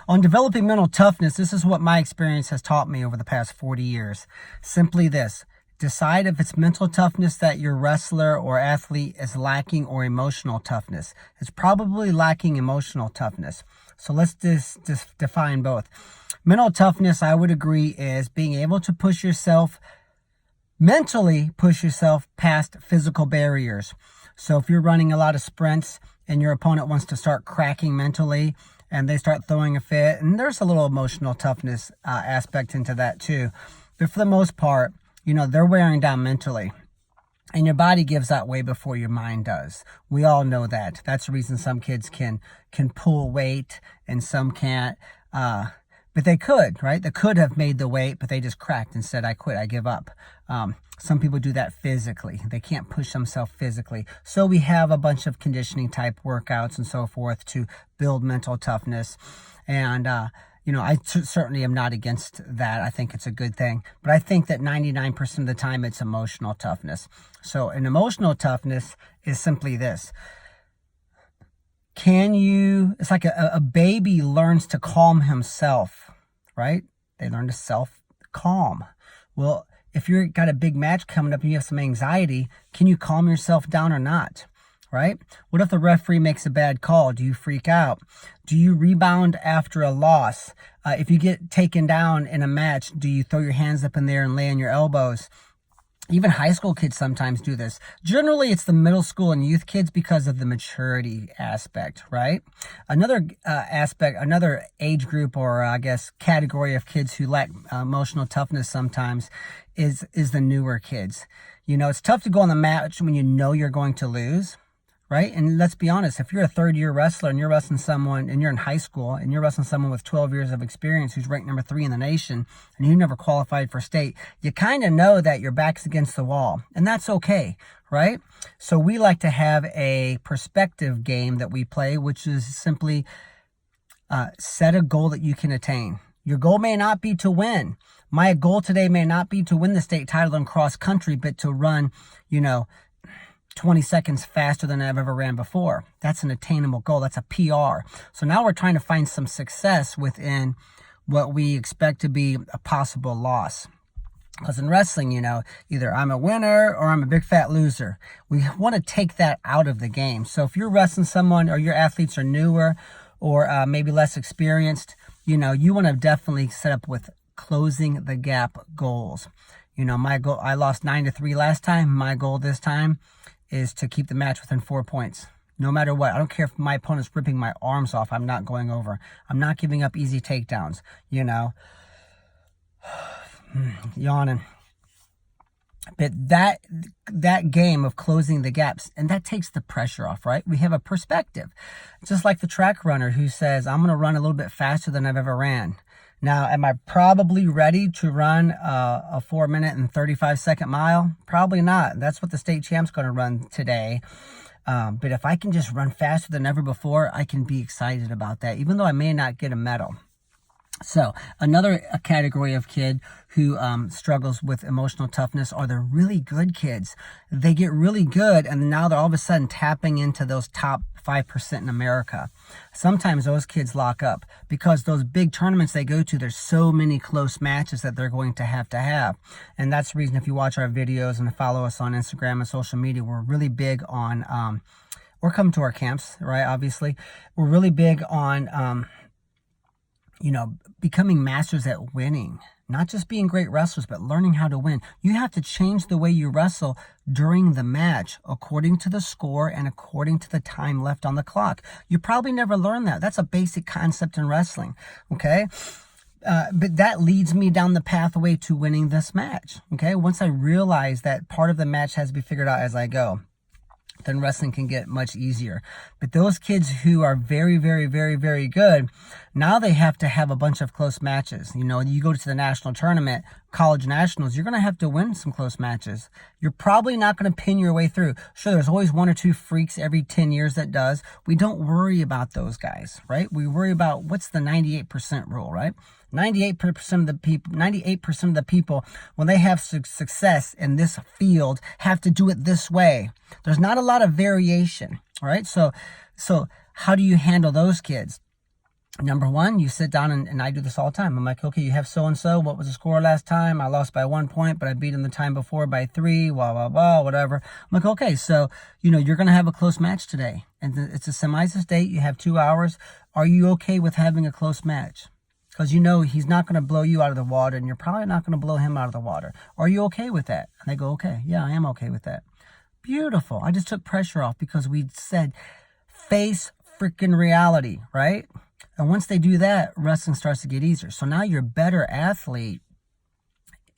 On developing mental toughness, this is what my experience has taught me over the past 40 years. Simply this: decide if it's mental toughness that your wrestler or athlete is lacking or emotional toughness. It's probably lacking emotional toughness. So let's just define both. Mental toughness, I would agree, is being able to mentally push yourself past physical barriers. So if you're running a lot of sprints and your opponent wants to start cracking mentally and they start throwing a fit, and there's a little emotional toughness aspect into that too. But for the most part, they're wearing down mentally. And your body gives that way before your mind does. We all know that. That's the reason some kids can pull weight and some can't. But they could, right? They could have made the weight, but they just cracked and said, I quit, I give up. Some people do that physically. They can't push themselves physically. So we have a bunch of conditioning type workouts and so forth to build mental toughness. And, I certainly am not against that. I think it's a good thing. But I think that 99% of the time it's emotional toughness. So an emotional toughness is simply this. It's like a baby learns to calm himself, right? They learn to self-calm. Well, if you've got a big match coming up and you have some anxiety, can you calm yourself down or not? Right? What if the referee makes a bad call? Do you freak out? Do you rebound after a loss? If you get taken down in a match, do you throw your hands up in the air and lay on your elbows? Even high school kids sometimes do this. Generally, it's the middle school and youth kids because of the maturity aspect, right? Another another age group, or I guess category of kids who lack emotional toughness sometimes is the newer kids. It's tough to go on the match when you know you're going to lose, right? And let's be honest, if you're a third-year wrestler and you're wrestling someone, and you're in high school, and you're wrestling someone with 12 years of experience who's ranked number 3 in the nation, and you never qualified for state, you kind of know that your back's against the wall, and that's okay, right? So we like to have a perspective game that we play, which is simply set a goal that you can attain. Your goal may not be to win. My goal today may not be to win the state title in cross country, but to run, 20 seconds faster than I've ever ran before. That's an attainable goal. That's a PR. So now we're trying to find some success within what we expect to be a possible loss. Because in wrestling, either I'm a winner or I'm a big fat loser. We want to take that out of the game. So if you're wrestling someone, or your athletes are newer or maybe less experienced, you want to definitely set up with closing the gap goals. My goal, I lost 9-3 last time. My goal this time is to keep the match within 4 points. No matter what. I don't care if my opponent's ripping my arms off. I'm not going over. I'm not giving up easy takedowns. Yawning. But that game of closing the gaps, and that takes the pressure off, right? We have a perspective. Just like the track runner who says, I'm going to run a little bit faster than I've ever ran. Now, am I probably ready to run a 4-minute and 35-second mile? Probably not. That's what the state champ's going to run today. But if I can just run faster than ever before, I can be excited about that, even though I may not get a medal. So another category of kid who struggles with emotional toughness are the really good kids. They get really good, and now they're all of a sudden tapping into those top 5% in America. Sometimes those kids lock up because those big tournaments they go to, there's so many close matches that they're going to have. And that's the reason, if you watch our videos and follow us on Instagram and social media, we're really big on, or come to our camps, right? Obviously, we're really big on, becoming masters at winning. Not just being great wrestlers, but learning how to win. You have to change the way you wrestle during the match, according to the score and according to the time left on the clock. You probably never learned that. That's a basic concept in wrestling, okay? But that leads me down the pathway to winning this match, okay? Once I realize that part of the match has to be figured out as I go, then wrestling can get much easier. But those kids who are very, very, very, very good, now they have to have a bunch of close matches. You go to the national tournament, college nationals, you're going to have to win some close matches. You're probably not going to pin your way through. Sure, there's always 1 or 2 freaks every 10 years that does. We don't worry about those guys, right? We worry about what's the 98% rule, right? 98% of the people, when they have success in this field, have to do it this way. There's not a lot of variation, all right? So how do you handle those kids? Number one, you sit down, and I do this all the time. I'm like, okay, you have so-and-so. What was the score last time? I lost by 1 point, but I beat him the time before by 3, blah, blah, blah, whatever. I'm like, okay, so, you're going to have a close match today. And it's a semi-sus date. You have 2 hours. Are you okay with having a close match? Because he's not going to blow you out of the water, and you're probably not going to blow him out of the water. Are you okay with that? And they go, okay, yeah, I am okay with that. Beautiful. I just took pressure off because we said face freaking reality, right? And once they do that, wrestling starts to get easier. So now your better athlete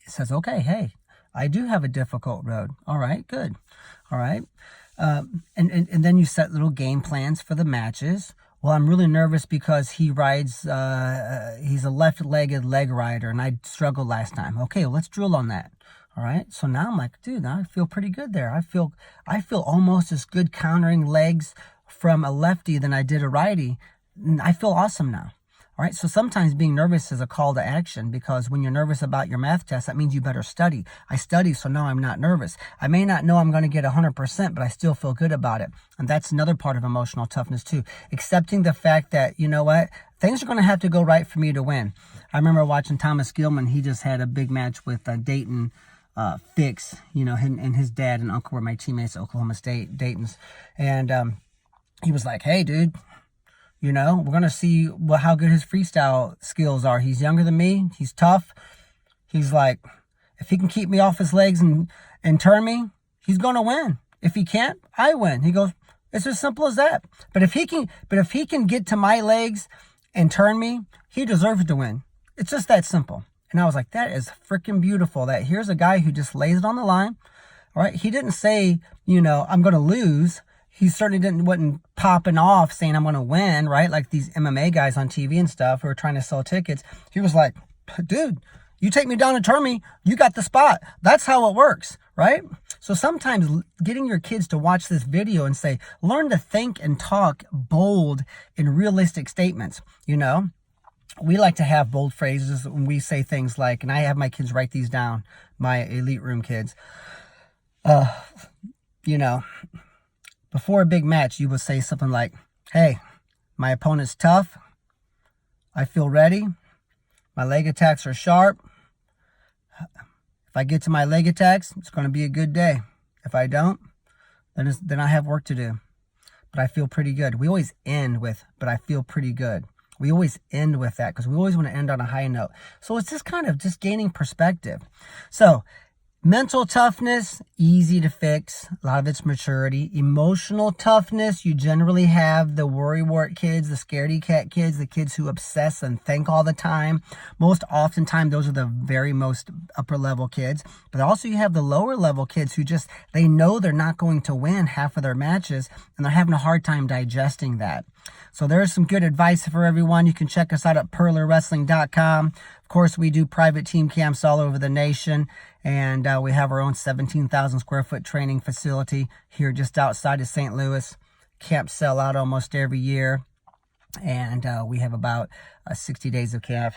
says, okay, hey, I do have a difficult road. All right, good. All right. And then you set little game plans for the matches. Well, I'm really nervous because he rides, he's a left-legged leg rider, and I struggled last time. Okay, well, let's drill on that. All right. So now I'm like, dude, I feel pretty good there. I feel almost as good countering legs from a lefty than I did a righty. I feel awesome now. All right. So sometimes being nervous is a call to action, because when you're nervous about your math test, that means you better study. I study, so now I'm not nervous. I may not know I'm going to get 100%, but I still feel good about it. And that's another part of emotional toughness too. Accepting the fact that, you know what, things are going to have to go right for me to win. I remember watching Thomas Gilman. He just had a big match with Dayton Fix, and his dad and uncle were my teammates at Oklahoma State, Dayton's. And he was like, hey, dude, we're going to see how good his freestyle skills are. He's younger than me. He's tough. He's like, if he can keep me off his legs and turn me, he's going to win. If he can't, I win. He goes, it's as simple as that. But if he can get to my legs and turn me, he deserves to win. It's just that simple. And I was like, that is freaking beautiful. That here's a guy who just lays it on the line. All right. He didn't say, I'm going to lose. He certainly wasn't popping off saying I'm going to win, right? Like these MMA guys on TV and stuff who are trying to sell tickets. He was like, dude, you take me down and turn me, you got the spot. That's how it works, right? So sometimes getting your kids to watch this video and say, learn to think and talk bold and realistic statements, We like to have bold phrases when we say things like, and I have my kids write these down, my elite room kids, before a big match, you would say something like, hey, my opponent's tough. I feel ready. My leg attacks are sharp. If I get to my leg attacks, it's going to be a good day. If I don't, then I have work to do. But I feel pretty good. We always end with, but I feel pretty good. We always end with that because we always want to end on a high note. So it's just kind of just gaining perspective. So mental toughness, easy to fix. A lot of it's maturity. Emotional toughness, you generally have the worrywart kids, the scaredy cat kids, the kids who obsess and think all the time. Most oftentimes, those are the very most upper level kids. But also you have the lower level kids who they know they're not going to win half of their matches, and they're having a hard time digesting that. So there's some good advice for everyone. You can check us out at purlerwrestling.com. Of course, we do private team camps all over the nation, and we have our own 17,000 square foot training facility here just outside of St. Louis. Camps sell out almost every year, and we have about 60 days of camp.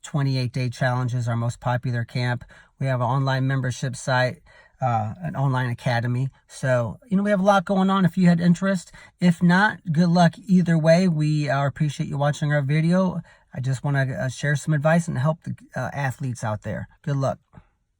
28-day challenge is our most popular camp. We have an online membership site, an online academy. So, we have a lot going on if you had interest. If not, good luck either way. We appreciate you watching our video. I just want to share some advice and help the athletes out there. Good luck.